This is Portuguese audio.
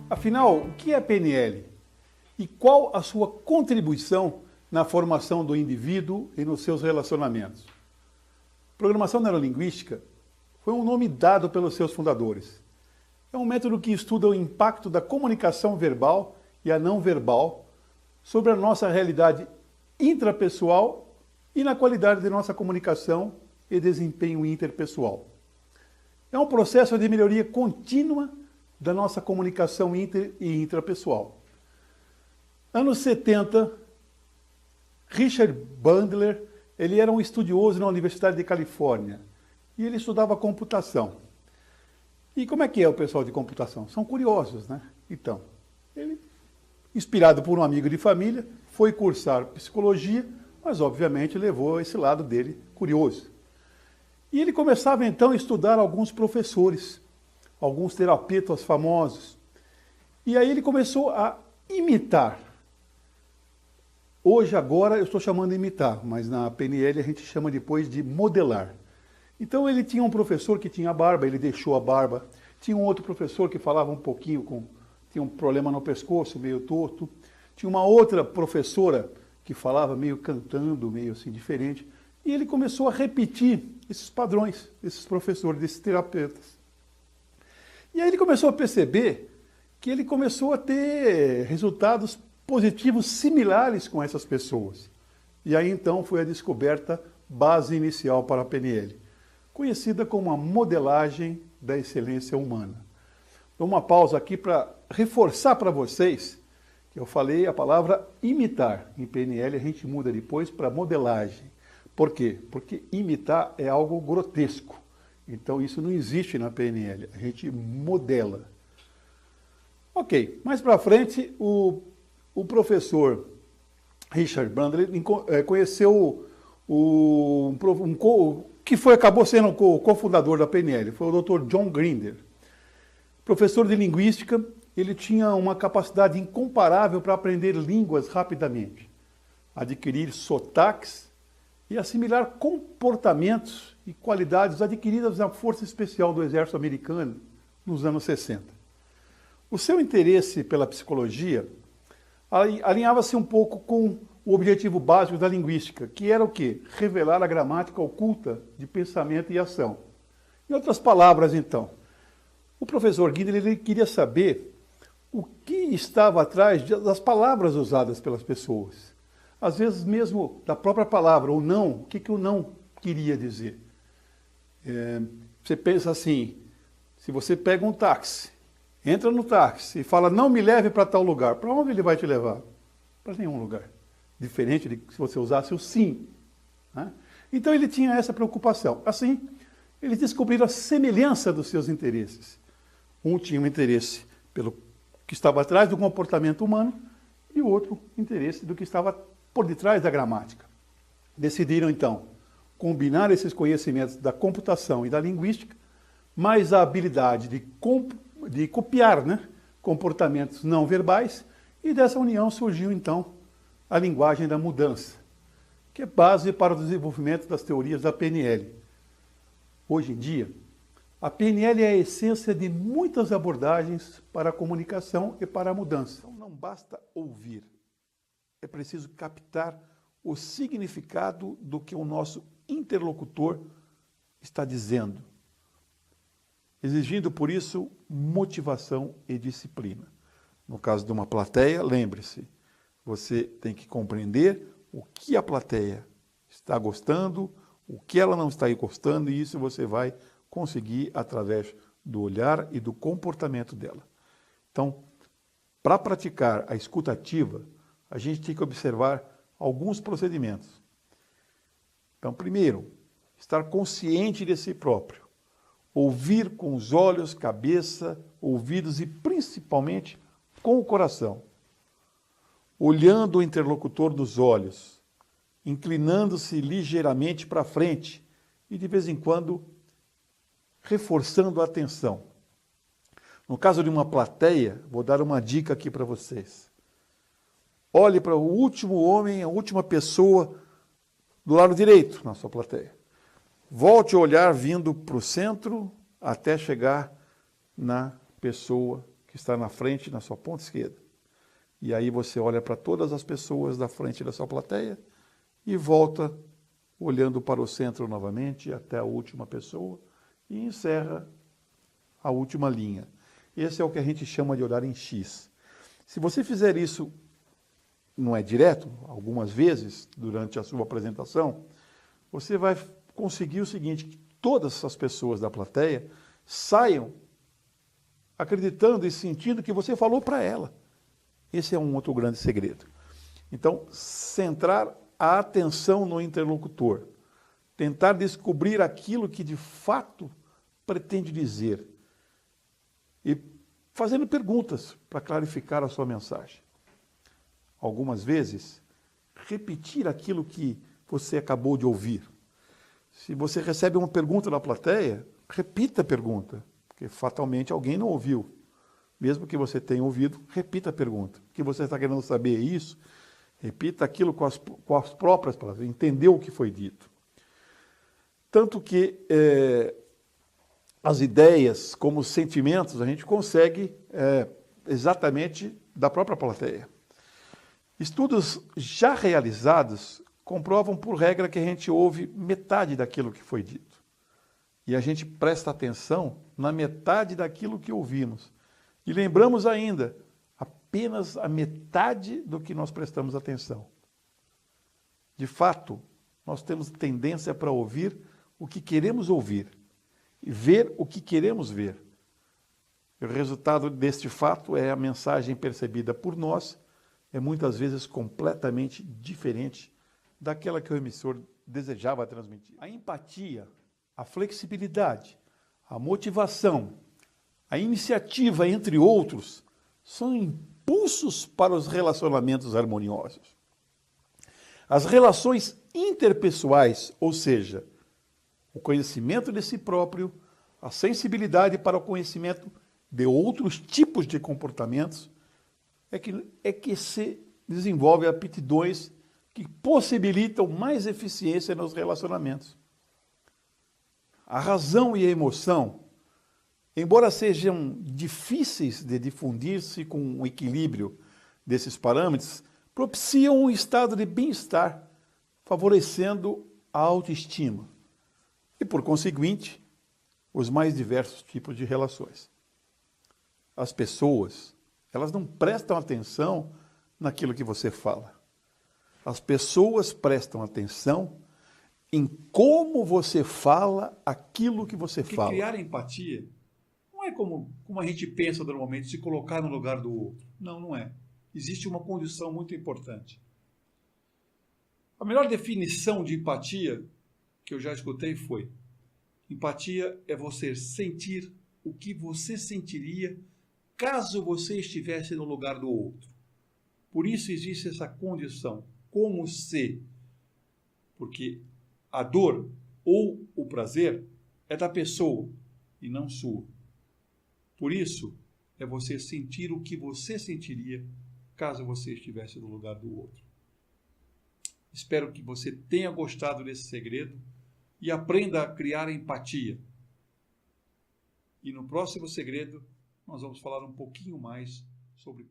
Afinal, o que é PNL? E qual a sua contribuição na formação do indivíduo e nos seus relacionamentos? Programação neurolinguística foi um nome dado pelos seus fundadores. É um método que estuda o impacto da comunicação verbal e a não verbal sobre a nossa realidade intrapessoal e na qualidade de nossa comunicação e desempenho interpessoal. É um processo de melhoria contínua da nossa comunicação inter e intrapessoal. Anos 70, Richard Bandler, ele era um estudioso na Universidade de Califórnia e ele estudava computação. E como é que é o pessoal de computação? São curiosos, né? Então, ele, inspirado por um amigo de família, foi cursar psicologia, mas obviamente levou esse lado dele curioso. E ele começava então a estudar alguns professores, alguns terapeutas famosos. E aí ele começou a imitar. Hoje, agora, eu estou chamando de imitar, mas na PNL a gente chama depois de modelar. Então ele tinha um professor que tinha barba, ele deixou a barba. Tinha um outro professor que falava um pouquinho, tinha um problema no pescoço, meio torto. Tinha uma outra professora que falava meio cantando, meio assim diferente. E ele começou a repetir esses padrões, esses professores, desses terapeutas. E aí ele começou a perceber que ele começou a ter resultados positivos similares com essas pessoas. E aí então foi a descoberta base inicial para a PNL, conhecida como a modelagem da excelência humana. Dou uma pausa aqui para reforçar para vocês que eu falei a palavra imitar. Em PNL a gente muda depois para modelagem. Por quê? Porque imitar é algo grotesco. Então isso não existe na PNL, a gente modela. Ok, mais para frente o professor Richard Bandler conheceu que acabou sendo o cofundador da PNL, foi o Dr. John Grinder. Professor de linguística, ele tinha uma capacidade incomparável para aprender línguas rapidamente, adquirir sotaques e assimilar comportamentos e qualidades adquiridas na Força Especial do Exército Americano nos anos 60. O seu interesse pela psicologia alinhava-se um pouco com o objetivo básico da linguística, que era o quê? Revelar a gramática oculta de pensamento e ação. Em outras palavras, então, o professor Grinder ele queria saber o que estava atrás das palavras usadas pelas pessoas. Às vezes mesmo da própria palavra, o não, o que o não queria dizer. Você pensa assim, se você pega um táxi, entra no táxi e fala, não me leve para tal lugar, para onde ele vai te levar? Para nenhum lugar. Diferente de se você usasse o sim. Né? Então ele tinha essa preocupação. Assim, eles descobriram a semelhança dos seus interesses. Um tinha um interesse pelo que estava atrás do comportamento humano e o outro interesse do que estava por detrás da gramática. Decidiram, então, combinar esses conhecimentos da computação e da linguística, mais a habilidade de copiar, né, comportamentos não verbais, e dessa união surgiu, então, a linguagem da mudança, que é base para o desenvolvimento das teorias da PNL. Hoje em dia, a PNL é a essência de muitas abordagens para a comunicação e para a mudança. Então, não basta ouvir. É preciso captar o significado do que o nosso interlocutor está dizendo, exigindo, por isso, motivação e disciplina. No caso de uma plateia, lembre-se, você tem que compreender o que a plateia está gostando, o que ela não está gostando, e isso você vai conseguir através do olhar e do comportamento dela. Então, para praticar a escuta ativa, a gente tem que observar alguns procedimentos. Então, primeiro, estar consciente de si próprio. Ouvir com os olhos, cabeça, ouvidos e principalmente com o coração. Olhando o interlocutor nos olhos, inclinando-se ligeiramente para frente e, de vez em quando, reforçando a atenção. No caso de uma plateia, vou dar uma dica aqui para vocês. Olhe para o último homem, a última pessoa do lado direito na sua plateia. Volte o olhar vindo para o centro até chegar na pessoa que está na frente, na sua ponta esquerda. E aí você olha para todas as pessoas da frente da sua plateia e volta olhando para o centro novamente até a última pessoa e encerra a última linha. Esse é o que a gente chama de olhar em X. Se você fizer isso, não é direto, algumas vezes durante a sua apresentação, você vai conseguir o seguinte, que todas as pessoas da plateia saiam acreditando e sentindo que você falou para ela. Esse é um outro grande segredo. Então, centrar a atenção no interlocutor, tentar descobrir aquilo que de fato pretende dizer e fazendo perguntas para clarificar a sua mensagem. Algumas vezes, repetir aquilo que você acabou de ouvir. Se você recebe uma pergunta da plateia, repita a pergunta, porque fatalmente alguém não ouviu. Mesmo que você tenha ouvido, repita a pergunta. O que você está querendo saber é isso? Repita aquilo com as próprias palavras, entendeu o que foi dito. Tanto que as ideias, como os sentimentos, a gente consegue exatamente da própria plateia. Estudos já realizados comprovam por regra que a gente ouve metade daquilo que foi dito. E a gente presta atenção na metade daquilo que ouvimos. E lembramos ainda apenas a metade do que nós prestamos atenção. De fato, nós temos tendência para ouvir o que queremos ouvir e ver o que queremos ver. O resultado deste fato é a mensagem percebida por nós, é muitas vezes completamente diferente daquela que o emissor desejava transmitir. A empatia, a flexibilidade, a motivação, a iniciativa, entre outros, são impulsos para os relacionamentos harmoniosos. As relações interpessoais, ou seja, o conhecimento de si próprio, a sensibilidade para o conhecimento de outros tipos de comportamentos, é que se desenvolve aptidões que possibilitam mais eficiência nos relacionamentos. A razão e a emoção, embora sejam difíceis de difundir-se com o equilíbrio desses parâmetros, propiciam um estado de bem-estar, favorecendo a autoestima e, por conseguinte, os mais diversos tipos de relações. As pessoas, elas não prestam atenção naquilo que você fala. As pessoas prestam atenção em como você fala aquilo que você fala. Criar empatia não é como a gente pensa normalmente, se colocar no lugar do outro. Não, não é. Existe uma condição muito importante. A melhor definição de empatia que eu já escutei foi: empatia é você sentir o que você sentiria caso você estivesse no lugar do outro. Por isso existe essa condição, como se, porque a dor ou o prazer é da pessoa e não sua. Por isso, é você sentir o que você sentiria caso você estivesse no lugar do outro. Espero que você tenha gostado desse segredo e aprenda a criar empatia. E no próximo segredo, nós vamos falar um pouquinho mais sobre